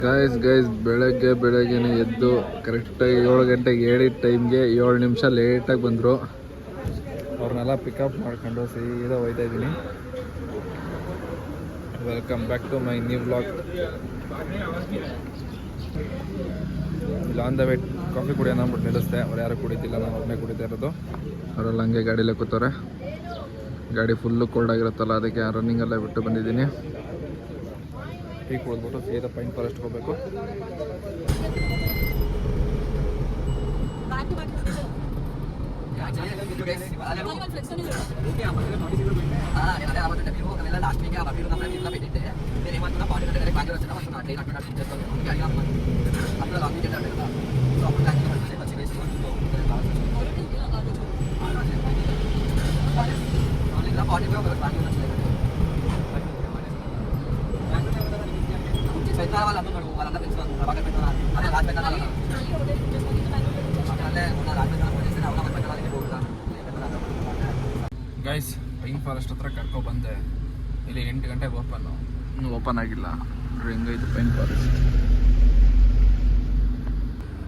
Guys ಬೆಳಗ್ಗೆನೆ ಎದ್ದು ಕರೆಕ್ಟಾಗಿ 7 ಗಂಟೆಗೆ ಹೇಳಿದ ಟೈಮ್ಗೆ 7 ನಿಮಿಷ ಲೇಟಾಗಿ ಬಂದರು. ಅವ್ರನ್ನೆಲ್ಲ ಪಿಕಪ್ ಮಾಡ್ಕೊಂಡು ಸೀದಾ ಹೋಯ್ತಾ ಇದ್ದೀನಿ. Welcome back to my new vlog. ಇಲ್ಲ ಆನ್ ದ ವೇಟ್ ಕಾಫಿ ಕುಡಿಯೋಣ ಅಂದ್ಬಿಟ್ಟು ನಿಲ್ಲಿಸ್ದೆ. ಅವ್ರು ಯಾರು ಕುಡಿತಿಲ್ಲ, ನಾನು ಒಬ್ಬನೇ ಕುಡಿತಾ ಇರೋದು. ಅವರೆಲ್ಲ ಹಂಗೆ ಗಾಡೀಲೇ ಕೂತವ್ರೆ. ಗಾಡಿ ಫುಲ್ಲು ಕೋಲ್ಡ್ ಆಗಿರುತ್ತಲ್ಲ, ಅದಕ್ಕೆ ರನ್ನಿಂಗಲ್ಲೇ ಬಿಟ್ಟು ಬಂದಿದ್ದೀನಿ. ಟೀ ಕುಡಿದ್ಬಿಟ್ಟು ಸೀದಾ ಪೈನ್ ಫಾರೆಸ್ಟ್ಗೆ ಹೋಗಬೇಕು. ಗೈಸ್, ಪೈನ್ ಫಾರೆಸ್ಟ್ ಹತ್ರ ಕರ್ಕೊಬಂದೆ. ಇಲ್ಲಿ 8 ಗಂಟೆಗೆ ಇನ್ನೂ ಓಪನ್ ಆಗಿಲ್ಲ. ನೋಡ್ರಿ ಹೆಂಗೈತೆ ಪೈನ್ ಫಾರೆಸ್ಟ್.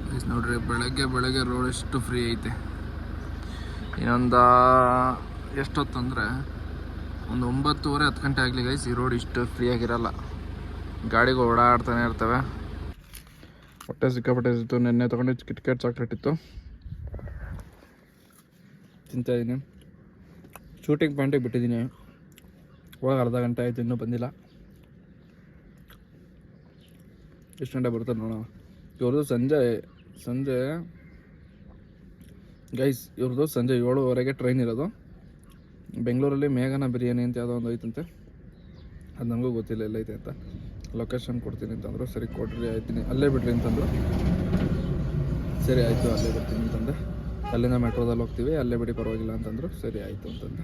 ಗೈಸ್ ನೋಡ್ರಿ, ಬೆಳಗ್ಗೆ ರೋಡ್ ಎಷ್ಟು ಫ್ರೀ ಐತೆ. ಇನ್ನೊಂದು ಎಷ್ಟೊತ್ತು ಅಂದರೆ ಒಂದು 9:30 10 ಗಂಟೆ ಆಗಲಿ ಗೈಸ್, ಈ ರೋಡ್ ಇಷ್ಟು ಫ್ರೀ ಆಗಿರಲ್ಲ. ಗಾಡಿಗಳು ಓಡಾಡ್ತಾನೆ ಇರ್ತವೆ. ಹೊಟ್ಟೆ ಸಿಕ್ಕಾಪಟ್ಟೆ ಇತ್ತು. ನೆನ್ನೆ ತೊಗೊಂಡು ಕಿಟ್ಕೆಟ್ ಚಾಕ್ಲೇಟ್ ಇತ್ತು, ತಿಂತಾಯಿದ್ದೀನಿ. ಶೂಟಿಂಗ್ ಪಾಯಿಂಟಿಗೆ ಬಿಟ್ಟಿದ್ದೀನಿ. ಹೋಗಿ ಅರ್ಧ ಗಂಟೆ ಆಯಿತು, ಇನ್ನೂ ಬಂದಿಲ್ಲ. ಎಷ್ಟು ಗಂಟೆ ಬರ್ತಾರೆ ನೋಡೋಣ. ಇವ್ರದ್ದು ಸಂಜೆ ಗೈಸ್, ಇವ್ರದ್ದು ಸಂಜೆ 7:15 ಟ್ರೈನ್ ಇರೋದು. ಬೆಂಗಳೂರಲ್ಲಿ ಮೇಘನಾ ಬಿರಿಯಾನಿ ಅಂತ ಯಾವುದೋ ಒಂದು ಐತಂತೆ. ಅದು ನನಗೂ ಗೊತ್ತಿಲ್ಲ ಎಲ್ಲೈತೆ ಅಂತ. ಲೊಕೇಶನ್ ಕೊಡ್ತೀನಿ ಅಂತಂದರು. ಸರಿ ಕೊಡ್ರಿ, ಆಯ್ತೀನಿ, ಅಲ್ಲೇ ಬಿಡ್ರಿ ಅಂತಂದರು. ಸರಿ ಆಯಿತು, ಅಲ್ಲೇ ಬಿಡ್ತೀನಿ ಅಂತಂದೆ. ಅಲ್ಲಿಂದ ಮೆಟ್ರೋದಲ್ಲಿ ಹೋಗ್ತೀವಿ, ಅಲ್ಲೇ ಬಿಡಿ ಪರವಾಗಿಲ್ಲ ಅಂತಂದರು. ಸರಿ ಆಯಿತು ಅಂತಂದೆ.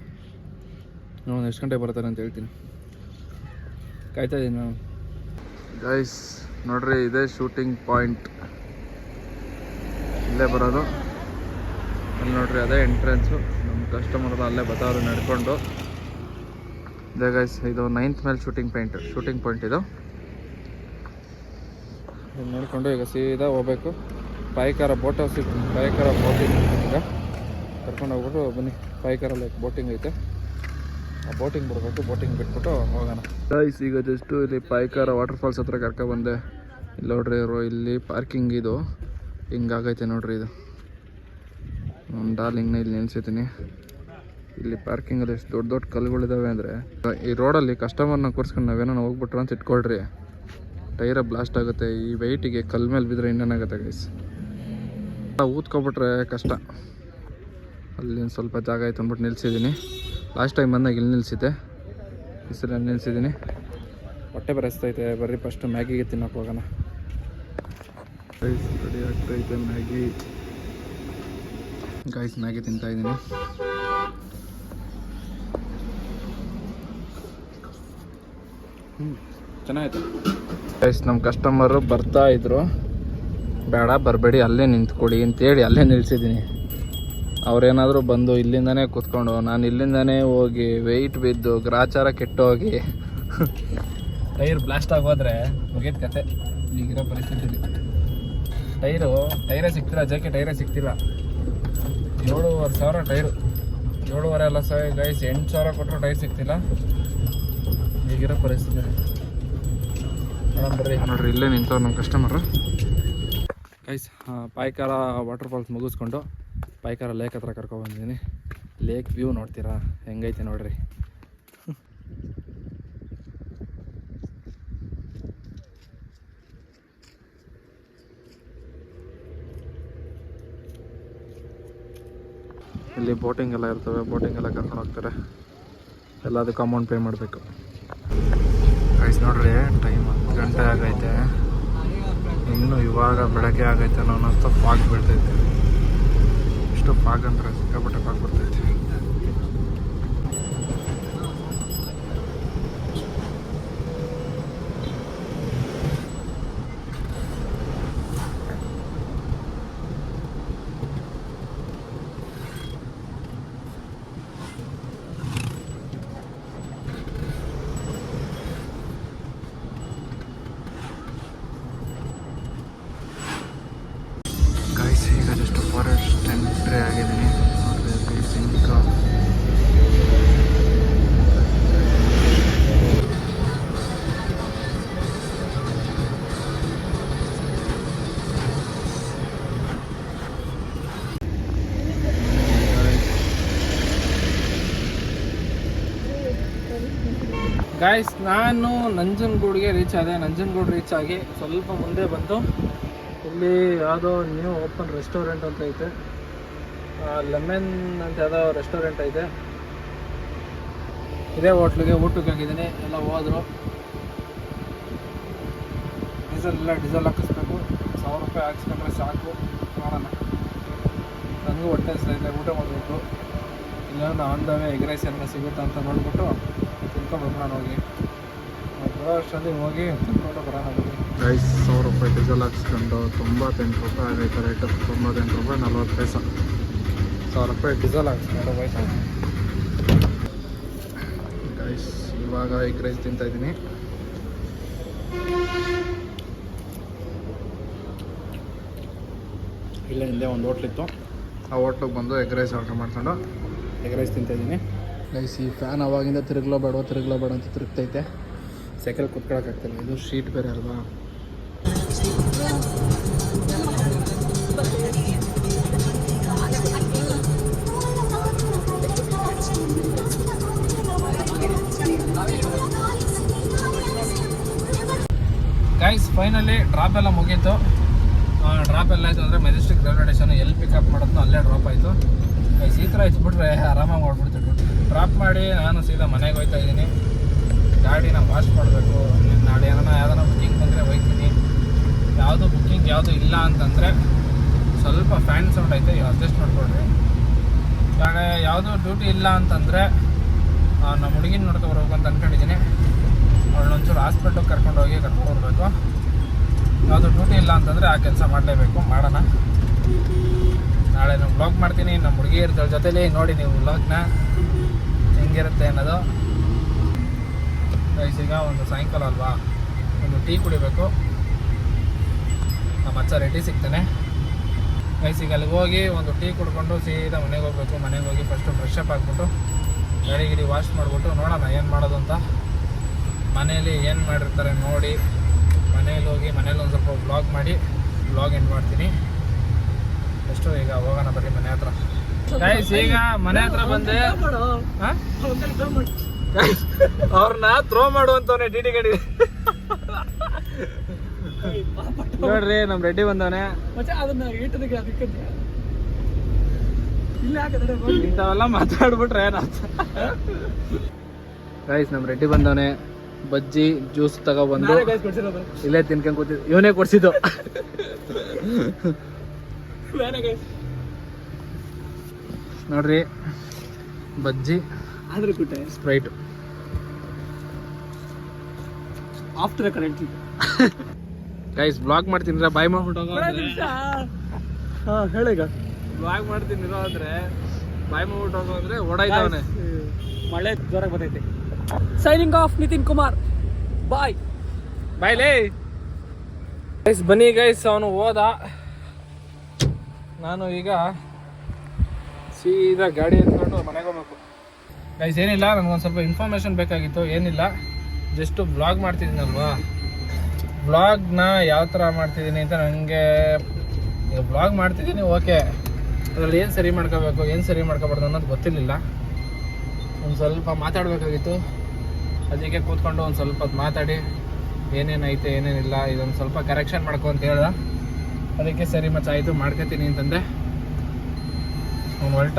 ನಾನು ಎಷ್ಟು ಗಂಟೆಗೆ ಬರ್ತಾರೆ ಅಂತ ಹೇಳ್ತೀನಿ, ಕಾಯ್ತಾ ಇದ್ದೀನಿ ನಾನು. ಗೈಸ್ ನೋಡ್ರಿ, ಇದೇ ಶೂಟಿಂಗ್ ಪಾಯಿಂಟ್. ಇಲ್ಲೇ ಬರೋದು. ಅಲ್ಲಿ ನೋಡ್ರಿ, ಅದೇ ಎಂಟ್ರೆನ್ಸು. ನಮ್ಮ ಕಸ್ಟಮರ್ದು ಅಲ್ಲೇ ಬರ್ತಾವ್ರು ನಡ್ಕೊಂಡು. ಇದೇ ಗೈಸ್, ಇದು 9th ಮೈಲ್ ಶೂಟಿಂಗ್ ಪಾಯಿಂಟ್ ಇದು. ನೋಡಿಕೊಂಡು ಈಗ ಸೀದಾ ಹೋಗ್ಬೇಕು. ಪಾಯಿಕಾರ ಬೋಟ್ ಹೌಸ್, ಪಾಯಿಕಾರ ಬೋಟಿಂಗ್ ಈಗ ಕರ್ಕೊಂಡು ಹೋಗ್ಬಿಟ್ಟು ಬನ್ನಿ. ಪಾಯಿಕಾರಲ್ಲಿ ಬೋಟಿಂಗ್ ಐತೆ, ಆ ಬೋಟಿಂಗ್ ಬಿಡಬೇಕು. ಬೋಟಿಂಗ್ ಬಿಟ್ಬಿಟ್ಟು ಹೋಗೋಣ. ಗೈಸ್ ಈಗ ಜಸ್ಟು ಇಲ್ಲಿ ಪಾಯಿಕಾರ ವಾಟರ್ ಫಾಲ್ಸ್ ಹತ್ರ ಕರ್ಕೊಬಂದೆ. ಇಲ್ಲಿ ನೋಡ್ರಿ, ಇಲ್ಲಿ ಪಾರ್ಕಿಂಗ್ ಇದು ಹಿಂಗಾಗೈತೆ ನೋಡ್ರಿ. ಇದು ಒಂದು ಡಾರ್ಲಿಂಗ್ನ ಇಲ್ಲಿ ನಿಲ್ಸಿದ್ದೀನಿ. ಇಲ್ಲಿ ಪಾರ್ಕಿಂಗಲ್ಲಿ ಎಷ್ಟು ದೊಡ್ಡ ಕಲ್ಲುಗಳಿದ್ದಾವೆ ಅಂದರೆ, ಈ ರೋಡಲ್ಲಿ ಕಸ್ಟಮರ್ನ ಕೂರಿಸ್ಕೊಂಡು ನಾವೇನೋ ಹೋಗ್ಬಿಟ್ರೆ ಅಂತ ಇಟ್ಕೊಳ್ರಿ, ಟೈರ ಬ್ಲಾಸ್ಟ್ ಆಗುತ್ತೆ. ಈ ವೆಯ್ಟಿಗೆ ಕಲ್ ಮೇಲೆ ಬಿದ್ದರೆ ಇನ್ನೇನಾಗುತ್ತೆ ಗೈಸ್. ಊದ್ಕೊಬಿಟ್ರೆ ಕಷ್ಟ. ಅಲ್ಲಿ ಸ್ವಲ್ಪ ಜಾಗ ಆಯ್ತು ಅಂದ್ಬಿಟ್ಟು ನಿಲ್ಸಿದ್ದೀನಿ. ಲಾಸ್ಟ್ ಟೈಮ್ ಬಂದಾಗ ಇಲ್ಲಿ ನಿಲ್ಸಿದ್ದೆ, ಹೆಸರಲ್ಲಿ ನಿಲ್ಸಿದ್ದೀನಿ. ಹೊಟ್ಟೆ ಬರೆಸ್ತೈತೆ. ಬರ್ರಿ ಫಸ್ಟ್ ಮ್ಯಾಗಿಗೆ ತಿನ್ನೋಕೆ ಹೋಗೋಣ. ಗೈಸ್ ರೆಡಿ ಆಗ್ತೈತೆ ಮ್ಯಾಗಿ. ಗೈಸ್ ಮ್ಯಾಗಿ ತಿಂತಾಯಿದ್ದೀನಿ. ಚೆನ್ನಾಗಿತ್ತು ಗೈಸ್. ನಮ್ಮ ಕಸ್ಟಮರು ಬರ್ತಾಯಿದ್ರು. ಬೇಡ ಬರಬೇಡಿ, ಅಲ್ಲೇ ನಿಂತ್ಕೊಳ್ಳಿ ಅಂತೇಳಿ ಅಲ್ಲೇ ನಿಲ್ಸಿದ್ದೀನಿ. ಅವರೇನಾದರೂ ಬಂದು ಇಲ್ಲಿಂದನೇ ಕೂತ್ಕೊಂಡು, ನಾನು ಇಲ್ಲಿಂದನೇ ಹೋಗಿ ವೆಯ್ಟ್ ಬಿದ್ದು ಗ್ರಾಚಾರ ಕೆಟ್ಟೋಗಿ ಟೈರ್ ಬ್ಲಾಸ್ಟ್ ಆಗೋದ್ರೆ ಮುಗಿದ ಕತೆ. ಈಗಿರೋ ಪರಿಸ್ಥಿತಿಲಿ ಟೈರೇ ಸಿಗ್ತಿಲ್ಲ. ಟೈರೇ ಸಿಗ್ತಿಲ್ಲ. 7,500 ಟೈರು. 7,500 ಅಲ್ಲ ಗೈಸ್, 8,000 ಕೊಟ್ಟರು ಟೈರ್ ಸಿಗ್ತಿಲ್ಲ. ಈಗಿರೋ ಪರಿಸ್ಥಿತಿ ಬರ್ರಿ. ನೋಡ್ರಿ, ಇಲ್ಲೇ ನಿಂತವ್ರು ನಮ್ಮ ಕಸ್ಟಮರು. ಗೈಸ್ ಪಾಯಿಕಾರ ವಾಟರ್ ಫಾಲ್ಸ್ ಮುಗಿಸ್ಕೊಂಡು ಪಾಯಿಕಾರ ಲೇಕ್ ಹತ್ರ ಕರ್ಕೊಬಂದಿದ್ದೀನಿ. ಲೇಕ್ ವ್ಯೂ ನೋಡ್ತೀರಾ ಹೆಂಗೈತೆ ನೋಡ್ರಿ. ಇಲ್ಲಿ ಬೋಟಿಂಗ್ ಎಲ್ಲ ಇರ್ತವೆ. ಬೋಟಿಂಗ್ ಎಲ್ಲ ಕರ್ಕೊಂಡು ಹೋಗ್ತಾರೆ. ಎಲ್ಲದಕ್ಕೂ ಅಮೌಂಟ್ ಪೇ ಮಾಡಬೇಕು. ಗೈಸ್ ನೋಡ್ರಿ, ಟೈಮ್ 10 ಗಂಟೆ ಆಗೈತೆ. ಇನ್ನು ಇವಾಗ ಬೆಳಗ್ಗೆ ಆಗೈತೆ ಅನ್ನೋಷ್ಟು ಫಾಗ್ ಬೀಳ್ತೈತೆ. ಇಷ್ಟು ಫಾಗ್ ಅಂದರೆ ಸಿಕ್ಕಾಪಟ್ಟೆ ಫಾಗ್ ಬರ್ತೈತೆ. ಗಾಯ್ಸ್ ನಾನು ನಂಜನಗೂಡಿಗೆ ರೀಚ್ ಆದೆ. ನಂಜನಗೂಡು ರೀಚ್ ಆಗಿ ಸ್ವಲ್ಪ ಮುಂದೆ ಬಂದು ಇಲ್ಲಿ ಯಾವುದೋ ನ್ಯೂ ಓಪನ್ ರೆಸ್ಟೋರೆಂಟ್ ಅಂತ ಐತೆ, ಲೆಮನ್ ಅಂತ ಯಾವುದೋ ರೆಸ್ಟೋರೆಂಟ್ ಐತೆ. ಇದೇ ಹೋಟ್ಲಿಗೆ ಊಟಕ್ಕೆ ಹೋಗಿದ್ದೀನಿ. ಎಲ್ಲ ಹೋದರು. ಡೀಸೆಲ್ ಹಾಕಿಸ್ಬೇಕು. 1000 ರೂಪಾಯಿ ಹಾಕ್ಸ್ಕೊಂಡ್ರೆ ಸಾಕು. ಮಾಡೋಣ. ನನಗೂ ಹೊಟ್ಟೆ ಹಸಿದೈತೆ, ಊಟ ಮಾಡಬೇಕು. ಇಲ್ಲಾಂದ್ರೆ on the way egg rice ಎಲ್ಲ ಸಿಗುತ್ತಾ ಅಂತ ನೋಡ್ಬಿಟ್ಟು ತಿನ್ಕೊಂಡು ಬರೋಣ. ಹೋಗಿ ಬರೋ ಅಷ್ಟರಲ್ಲಿ ಹೋಗಿ ತಿನ್ಕೊಂಡು ಬರೋಣ. ಗೈಸ್ 1000 ರೂಪಾಯಿ ಡೀಸೆಲ್ ಹಾಕ್ಸ್ಕೊಂಡು 98 ರೂಪಾಯಿ ಆಗೈತೆ ರೇಟು. 98 ರೂಪಾಯಿ 40 ಪೈಸೆ. 1000 ರೂಪಾಯಿ ಡೀಸೆಲ್ ಹಾಕ್ಸ್ಕೊಂಡು ಹೋಯ್ತು. ಗೈಸ್ ಇವಾಗ ಎಗ್ ರೈಸ್ ತಿಂತಾಯಿದ್ದೀನಿ. ಇಲ್ಲೇ ಹಿಂದೆ ಒಂದು ಹೋಟ್ಲಿತ್ತು, ಆ ಹೋಟ್ಲಿಗೆ ಬಂದು ಎಗ್ ರೈಸ್ ಆರ್ಡ್ರ್ ಮಾಡ್ಕೊಂಡು ಎಗ್ ರೈಸ್ ತಿಂತಾಯಿದ್ದೀನಿ. ಗೈಸ್ ಈ ಫ್ಯಾನ್ ಅವಾಗಿಂದ ತಿರುಗ್ಲೋ ಬೇಡ ಅಂತ ತಿರುಗ್ತೈತೆ. ಸೈಕಲ್ ಕುತ್ಕೊಳಕ್ಕಾಗ್ತಿಲ್ಲ. ಇದು ಶೀಟ್ ಬೇರೆ ಅಲ್ವಾ. ಗೈಸ್ ಫೈನಲಿ ಡ್ರಾಪ್ ಎಲ್ಲ ಮುಗೀತು. ಡ್ರಾಪ್ ಎಲ್ಲ ಆಯಿತು ಅಂದರೆ ಮೆಜೆಸ್ಟಿಕ್ ರೈಲ್ವೆ ಸ್ಟೇಷನ್ ಎಲ್ಲಿ ಪಿಕಪ್ ಮಾಡೋದು ಅಲ್ಲೇ ಡ್ರಾಪ್ ಆಯಿತು. ಗೈಸ್ ಈ ಥರ ಇದ್ಬಿಟ್ರೆ ಆರಾಮಾಗಿ ಮಾಡ್ಬಿಡ್ತಿತ್ತು. ಡ್ರಾಪ್ ಮಾಡಿ ನಾನು ಸೀದಾ ಮನೆಗೆ ಹೋಗ್ತಾ ಇದ್ದೀನಿ. ಗಾಡಿನ ವಾಶ್ ಮಾಡಬೇಕು. ನಾಳೆ ಯಾವ್ದಾರ ಬುಕ್ಕಿಂಗ್ ಬಂದರೆ ಹೋಗ್ತೀನಿ. ಯಾವುದು ಬುಕ್ಕಿಂಗ್ ಯಾವುದು ಇಲ್ಲ ಅಂತಂದರೆ ಸ್ವಲ್ಪ ಫ್ಯಾನ್ ಸೌಂಡ್ ಐತೆ, ಅಡ್ಜಸ್ಟ್ ಮಾಡ್ಕೊಳ್ರಿ. ಇವಾಗ ಯಾವುದೂ ಡ್ಯೂಟಿ ಇಲ್ಲ ಅಂತಂದರೆ ನಮ್ಮ ಹುಡುಗಿನ ನೋಡ್ಕೊಬರ್ಬೇಕು ಅಂತ ಅಂದ್ಕೊಂಡಿದ್ದೀನಿ. ಅವಳನ್ನೊಂಚೂರು ಹಾಸ್ಪಿಟ್ಲಿಗೆ ಕರ್ಕೊಂಡು ಬರಬೇಕು. ಯಾವುದು ಡ್ಯೂಟಿ ಇಲ್ಲ ಅಂತಂದರೆ ಆ ಕೆಲಸ ಮಾಡಲೇಬೇಕು. ಮಾಡೋಣ. ನಾಳೆ ನಾನು ವ್ಲಾಗ್ ಮಾಡ್ತೀನಿ. ನಮ್ಮ ಹುಡುಗಿ ಇರ್ತಾಳ ಜೊತೆಲಿ. ನೋಡಿ ನೀವು ವ್ಲಾಗ್ನ ಹೆಂಗಿರುತ್ತೆ ಅನ್ನೋದು. ಈಗ ಒಂದು ಸಾಯಂಕಾಲ ಅಲ್ವಾ, ಒಂದು ಟೀ ಕುಡಿಬೇಕು. ನಮ್ಮ ಅಚ್ಚ ರೆಡಿ ಸಿಗ್ತಾನೆ. ಈಗ ಅಲ್ಲಿಗೆ ಹೋಗಿ ಒಂದು ಟೀ ಕುಡ್ಕೊಂಡು ಸೀದಾ ಮನೆಗೆ ಹೋಗ್ಬೇಕು. ಮನೆಗೆ ಹೋಗಿ ಫಸ್ಟು ಫ್ರೆಶ್ ಅಪ್ ಆಗಿಬಿಟ್ಟು ಗಾಡಿ ವಾಶ್ ಮಾಡಿಬಿಟ್ಟು ನೋಡೋಣ ಏನು ಮಾಡೋದು ಅಂತ. ಮನೇಲಿ ಏನು ಮಾಡಿರ್ತಾರೆ ನೋಡಿ. ಮನೇಲಿ ಹೋಗಿ ಮನೇಲಿ ಒಂದು ಸ್ವಲ್ಪ ವ್ಲಾಗ್ ಮಾಡಿ ವ್ಲಾಗ್ ಎಂಡ್ ಮಾಡ್ತೀನಿ. ಎಷ್ಟು ಈಗ ಹೋಗೋಣ ಬರ್ರಿ ಮನೆ ಹತ್ರ. ಗೈಸ್ ಈಗ ಮನೆ ಹತ್ರ ಬಂದೆ. ಅವ್ರನ್ನ ಥ್ರೋ ಮಾಡುವಂತವನೇ ಡಿ ಗಾಡಿ. ನೋಡ್ರಿ ನಮ್ ರೆಡ್ಡಿ ಬಂದವನೆ. ಇಂಥವೆಲ್ಲ ಮಾತಾಡ್ಬಿಟ್ರೆ ಗೈಸ್ ನಮ್ ರೆಡ್ಡಿ ಬಂದವನೆ. ಬಜ್ಜಿ ಜ್ಯೂಸ್ ತಗೊಬಂದು ಇಲ್ಲೇ ತಿನ್ಕೊಂಡ್ ಕೂತಿದ್. ಇವನೇ ಕೊಡ್ಸಿದ್ದು. ನೋಡ್ರಿ bajji Sprite after correct. Guys blog ಮಾಡ್ತೀನಿ ಬಾಯ್ ಮಾಡ್ಬಿಟ್ಟು ಹೇಳೀಗ ಬ್ಲಾಗ್ ಮಾಡ್ತೀನಿ ಅಂದ್ರೆ ಬಾಯ್ ಮಾಡ್ಬಿಟ್ಟು ಹೋಗೋ ಅಂದ್ರೆ ಓಡಾಯ್ತವನೆ. ಮಳೆ ಜೋರಾಗಿ ಬರ್ತೈತೆ. Signing off Nitin Kumar. Bye bye ಲೇ ಗೈಸ್. ಬನ್ನಿ ಗೈಸ್ ಅವನು ಹೋದ. ನಾನು ಈಗ ಸೀದಾ ಗಾಡಿ ಎತ್ಕೊಂಡು ಮನೆಗೆ ಹೋಗ್ಬೇಕು. ಗೈಸ್ ಏನಿಲ್ಲ, ನನಗೊಂದು ಸ್ವಲ್ಪ ಇನ್ಫಾರ್ಮೇಷನ್ ಬೇಕಾಗಿತ್ತು. ಏನಿಲ್ಲ, ಜಸ್ಟು ಬ್ಲಾಗ್ ಮಾಡ್ತಿದ್ದೀನಲ್ವಾ, ಬ್ಲಾಗ್ನ ಯಾವ ಥರ ಮಾಡ್ತಿದ್ದೀನಿ ಅಂತ ನನಗೆ ಈಗ ಬ್ಲಾಗ್ ಮಾಡ್ತಿದ್ದೀನಿ. ಓಕೆ, ಅದರಲ್ಲಿ ಏನು ಸರಿ ಮಾಡ್ಕೋಬೇಕು ಏನು ಸರಿ ಮಾಡ್ಕೋಬಾರ್ದು ಅನ್ನೋದು ಗೊತ್ತಿರಲಿಲ್ಲ. ಒಂದು ಸ್ವಲ್ಪ ಮಾತಾಡಬೇಕಾಗಿತ್ತು. ಅದಕ್ಕೆ ಕೂತ್ಕೊಂಡು ಒಂದು ಸ್ವಲ್ಪ ಹೊತ್ತು ಮಾತಾಡಿ ಏನೇನೈತೆ ಏನೇನಿಲ್ಲ ಇದೊಂದು ಸ್ವಲ್ಪ ಕರೆಕ್ಷನ್ ಮಾಡ್ಕೊ ಅಂತ ಹೇಳ್ದ. ಅದಕ್ಕೆ ಸರಿ ಮಚ್ಚ ಆಯಿತು ಮಾಡ್ಕೊತೀನಿ ಅಂತಂದೆ. ಅವ್ನು ಹೊರಟ.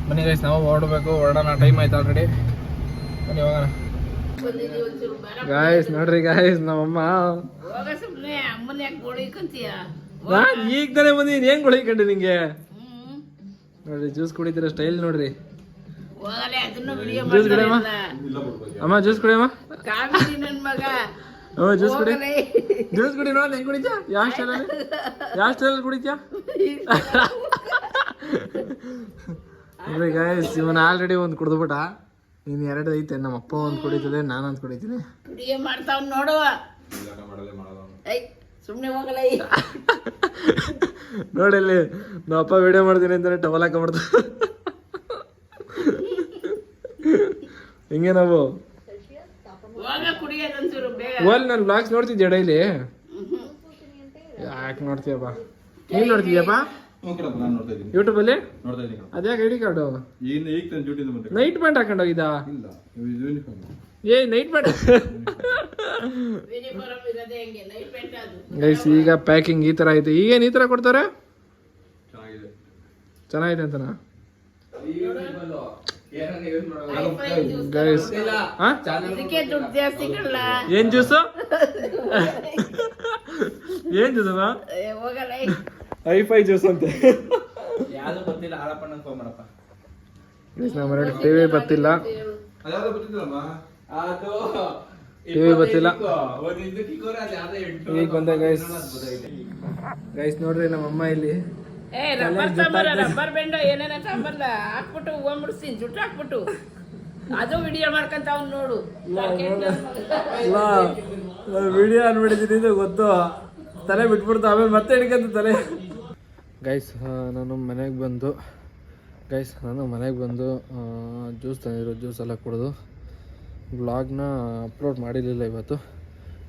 ಬನ್ನಿ ಗೈಸ್ ನಾವು ಹೊರಡೋಣ. ಟೈಮ್ ಆಯ್ತು ಆಲ್ರೆಡಿ. ಬನ್ನಿ ಹೋಗೋಣ. ಗಾಯ್ಸ್ ನೋಡ್ರಿ ಗಾಯ್ಸ್ ನಮ್ಮಮ್ಮ ಈಗ ತಾನೇ ಬಂದಿದ್ದೀನಿ. ಏನ್ ಗುಳಿಕೊಂಡೆ ನಿಂಗೆ? ನೋಡ್ರಿ ಜ್ಯೂಸ್ ಕುಡಿತೀರ ಸ್ಟೈಲ್ ನೋಡ್ರಿ. ಜ್ಯೂಸ್ ಕುಡಿಯಮ್ಮ ಅಮ್ಮ, ಜ್ಯೂಸ್ ಕುಡಿಯಮ್ಮ. ಜ್ಯೂಸ್ ಕುಡಿ, ಜ್ಯೂಸ್ ಕುಡಿ. ನೋಡ ಹೆಂಗ್ ಕುಡಿತ್ಯಾ? ಯಾವ ಸ್ಟೈಲಲ್ಲಿ ಕುಡಿತ್ಯಾ? ನೋಡ್ರಿ ಗಾಯ್ಸ್ ಇವನ್ ಆಲ್ರೆಡಿ ಒಂದು ಕುಡ್ದುಬಿಟ್ಟ. ಇನ್ನು 2 ಐತೆ. ನಮ್ಮ ಅಪ್ಪ ಒಂದು ಕುಡಿತದೆ, ನಾನೊಂದು ಕುಡಿತೀನಿ. ನೋಡಿ ಇಲ್ಲಿ ನಮ್ಮ ಅಪ್ಪ ವಿಡಿಯೋ ಮಾಡ್ತೀನಿ ಅಂತಾನೆ ಟವಲ್ ಹಾಕೊಂಡ್ಬಿಡ್ತ. ಹಿಂಗೆ ನಾವು ಓಲ್ ನಾನು ಬ್ಲಾಗ್ಸ್ ನೋಡ್ತಿದ್ದೆ ಡೈಲಿ. ಯಾಕೆ ನೋಡ್ತೀಯಪ್ಪ? ನೀನ್ ನೋಡ್ತಿದ್ಯಪ್ಪ? ನಾನು ನೋಡ್ತಾ ಇದ್ದೀನಿ ಯೂಟ್ಯೂಬಲ್ಲಿ ನೋಡ್ತಾ ಇದ್ದೀನಿ ಅದ್ಯಾಕೆ ಐ ಡಿ ಕಾರ್ಡು ಈಗ ನಾನು ಡ್ಯೂಟಿಯಿಂದ ಬಂದೆ ನೈಟ್ ಪ್ಯಾಂಟ್ ಹಾಕೊಂಡು ಹೋಗಿದ್ದಾ ಇಲ್ಲ ಯೂನಿಫಾರ್ಮ್ ಏ ನೈಟ್ ಪ್ಯಾಂಟ್ ಗೈಸ್ ಈಗ ಪ್ಯಾಕಿಂಗ್ ಈ ತರ ಐತೆ ಈಗೇನು ಈ ತರ ಕೊಡ್ತಾರೆ ಚೆನ್ನಾಗಿದೆ ಚೆನ್ನಾಗಿದೆ ಅಂತನಾ ಗೈಸ್ ಏನ್ ಜ್ಯೂಸು ಏನ್ ಜ್ಯೂಸ್ ಐಫೈ ಜ್ಯೂಸ್ ಅಂತೆ ನಮ್ಮ ಮನೆ ಟಿವಿ ಬರ್ತಿಲ್ಲ ಅದ್ಯಾವುದೋ ಗೊತ್ತಿದ್ದಲ್ಲಮ್ಮ ಟಿವಿ ಬರ್ತಿಲ್ಲ ಈಗ ಬಂದೆ ಗೈಸ್ ನೋಡ್ರಿ ನಮ್ಮಮ್ಮ ಇಲ್ಲಿ ರಬ್ಬರ್ ಬೆಂಡ ಏನೇನ ಸಾಂಬಾರ್ಲ ಹಾಕ್ಬಿಟ್ಟು ಹೂವ ಮುಡಿಸ್ತೀನಿ ಜುಟ್ಟು ಹಾಕ್ಬಿಟ್ಟು ಅದು ವಿಡಿಯೋ ಮಾಡ್ಕೊಂತ ಅವ್ನು ನೋಡು ವಿಡಿಯೋ ಅನ್ಬಿಟ್ಟಿದ್ದೀನಿ ಇದು ಗೊತ್ತು ತಲೆ ಬಿಟ್ಬಿಡ್ತು ಆಮೇಲೆ ಮತ್ತೆ ಹಿಡ್ಕಂತ ತಲೆ ಗೈಸ್ ನಾನು ಮನೆಗೆ ಬಂದು ಜ್ಯೂಸ್ ತಂದಿರೋ ಜ್ಯೂಸ್ ಎಲ್ಲ ಕುಡಿದು ವ್ಲಾಗ್ನ ಅಪ್ಲೋಡ್ ಮಾಡಿರಲಿಲ್ಲ ಇವತ್ತು.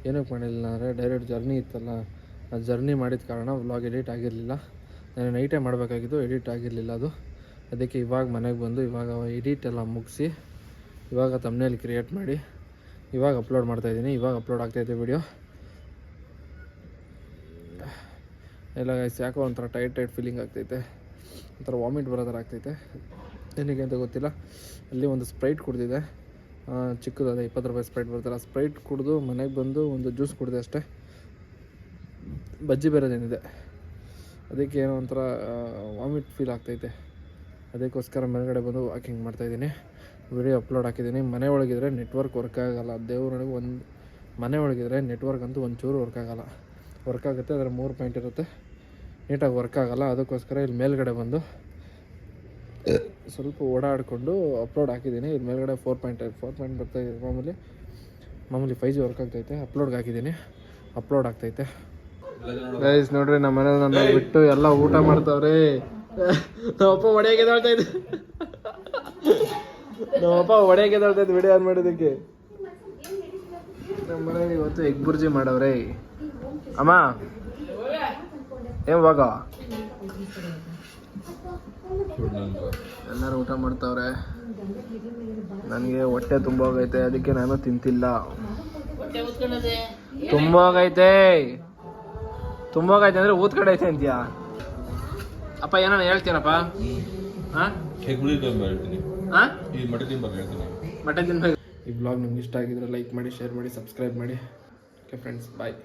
ಏನಕ್ಕೆ ಮಾಡಿರಲಿಲ್ಲ ಅಂದರೆ ಡೈರೆಕ್ಟ್ ಜರ್ನಿ ಇತ್ತಲ್ಲ, ಆ ಜರ್ನಿ ಮಾಡಿದ ಕಾರಣ ವ್ಲಾಗ್ ಎಡಿಟ್ ಆಗಿರಲಿಲ್ಲ. ನಾನು ನೈಟೇ ಮಾಡಬೇಕಾಗಿದ್ದು, ಎಡಿಟ್ ಆಗಿರಲಿಲ್ಲ ಅದು. ಅದಕ್ಕೆ ಇವಾಗ ಮನೆಗೆ ಬಂದು ಇವಾಗ ಎಡಿಟ್ ಎಲ್ಲ ಮುಗಿಸಿ ಇವಾಗ ತಮ್ನೇಲ್ ಕ್ರಿಯೇಟ್ ಮಾಡಿ ಇವಾಗ ಅಪ್ಲೋಡ್ ಮಾಡ್ತಾಯಿದ್ದೀನಿ. ಇವಾಗ ಅಪ್ಲೋಡ್ ಆಗ್ತಾಯಿದೆ ವಿಡಿಯೋ ಎಲ್ಲ. ಯಾಕೋ ಒಂಥರ ಟೈಟ್ ಫೀಲಿಂಗ್ ಆಗ್ತೈತೆ, ಒಂಥರ ವಾಮಿಟ್ ಬರೋ ಥರ ಆಗ್ತೈತೆ. ಏನಕ್ಕೆ ಅಂತ ಗೊತ್ತಿಲ್ಲ. ಅಲ್ಲಿ ಒಂದು ಸ್ಪ್ರೈಟ್ ಕುಡ್ದಿದೆ, ಚಿಕ್ಕದಾದ 20 ರೂಪಾಯಿ ಸ್ಪ್ರೈಟ್ ಬರ್ತಾರೆ. ಆ ಸ್ಪ್ರೈಟ್ ಕುಡಿದು ಮನೆಗೆ ಬಂದು ಒಂದು ಜ್ಯೂಸ್ ಕುಡಿದೆ ಅಷ್ಟೇ. ಬಜ್ಜಿ ಬೇರೆದೇನಿದೆ, ಅದಕ್ಕೆ ಏನೋ ಒಂಥರ ವಾಮಿಟ್ ಫೀಲ್ ಆಗ್ತೈತೆ. ಅದಕ್ಕೋಸ್ಕರ ಮೇಲ್ಗಡೆ ಬಂದು ವಾಕಿಂಗ್ ಮಾಡ್ತಾಯಿದ್ದೀನಿ, ವಿಡಿಯೋ ಅಪ್ಲೋಡ್ ಹಾಕಿದ್ದೀನಿ. ಮನೆ ಒಳಗಿದ್ರೆ ನೆಟ್ವರ್ಕ್ ವರ್ಕ್ ಆಗೋಲ್ಲ. ದೇವ್ರೊಳಗೆ ಒಂದು ಮನೆ ಒಳಗಿದ್ರೆ ನೆಟ್ವರ್ಕ್ ಅಂತೂ ಒಂಚೂರು ವರ್ಕ್ ಆಗೋಲ್ಲ. ವರ್ಕ್ ಆಗುತ್ತೆ, ಅದರ 3 ಪಾಯಿಂಟ್ ಇರುತ್ತೆ, ನೀಟಾಗಿ ವರ್ಕ್ ಆಗೋಲ್ಲ. ಅದಕ್ಕೋಸ್ಕರ ಇಲ್ಲಿ ಮೇಲ್ಗಡೆ ಬಂದು ಸ್ವಲ್ಪ ಓಡಾಡಿಕೊಂಡು ಅಪ್ಲೋಡ್ ಹಾಕಿದ್ದೀನಿ. ಇಲ್ಲಿ ಮೇಲ್ಗಡೆ 4 ಪಾಯಿಂಟ್ ಬರ್ತಾಯಿದೆ. ಮಾಮೂಲಿ 5G ವರ್ಕ್ ಆಗ್ತೈತೆ. ಅಪ್ಲೋಡ್ಗೆ ಹಾಕಿದ್ದೀನಿ, ಅಪ್ಲೋಡ್ ಆಗ್ತೈತೆ. ಗೈಸ್ ನೋಡ್ರಿ, ನಮ್ಮ ಮನೇಲಿ ನನ್ನ ಬಿಟ್ಟು ಎಲ್ಲ ಊಟ ಮಾಡ್ತಾವ್ರೆ. ನಮ್ಮಪ್ಪ ಒಡೆಯಾಗೆ ಎದ್ದೇಳ್ತಾಯಿದ್ದೆ, ವಿಡಿಯೋ ಆನ್ ಮಾಡೋದಕ್ಕೆ. ನಮ್ಮ ಮನೇಲಿ ಇವತ್ತು ಎಗ್ ಬುರ್ಜಿ ಮಾಡವ್ರೆ. ಅಮ್ಮ ಏವಾಗ ಎಲ್ಲರೂ ಊಟ ಮಾಡ್ತಾವ್ರೆ. ನನಗೆ ಹೊಟ್ಟೆ ತುಂಬ ಹೋಗೈತೆ, ಅದಕ್ಕೆ ನಾನು ತಿಂತಿಲ್ಲ. ತುಂಬ ಹೋಗೈತೆ ಅಂದರೆ ಊತ್ ಕಡೆ ಐತೆ ಅಂತೀಯಾ? ಅಪ್ಪ ಏನೋ ಹೇಳ್ತೀನಪ್ಪ. ಮಟನ್ ತಿನ್ಬೇಕು. ಈ ಬ್ಲಾಗ್ ನಿಮ್ಗೆ ಇಷ್ಟ ಆಗಿದ್ರೆ ಲೈಕ್ ಮಾಡಿ, ಶೇರ್ ಮಾಡಿ, ಸಬ್ಸ್ಕ್ರೈಬ್ ಮಾಡಿ. ಓಕೆ ಫ್ರೆಂಡ್ಸ್, ಬಾಯ್.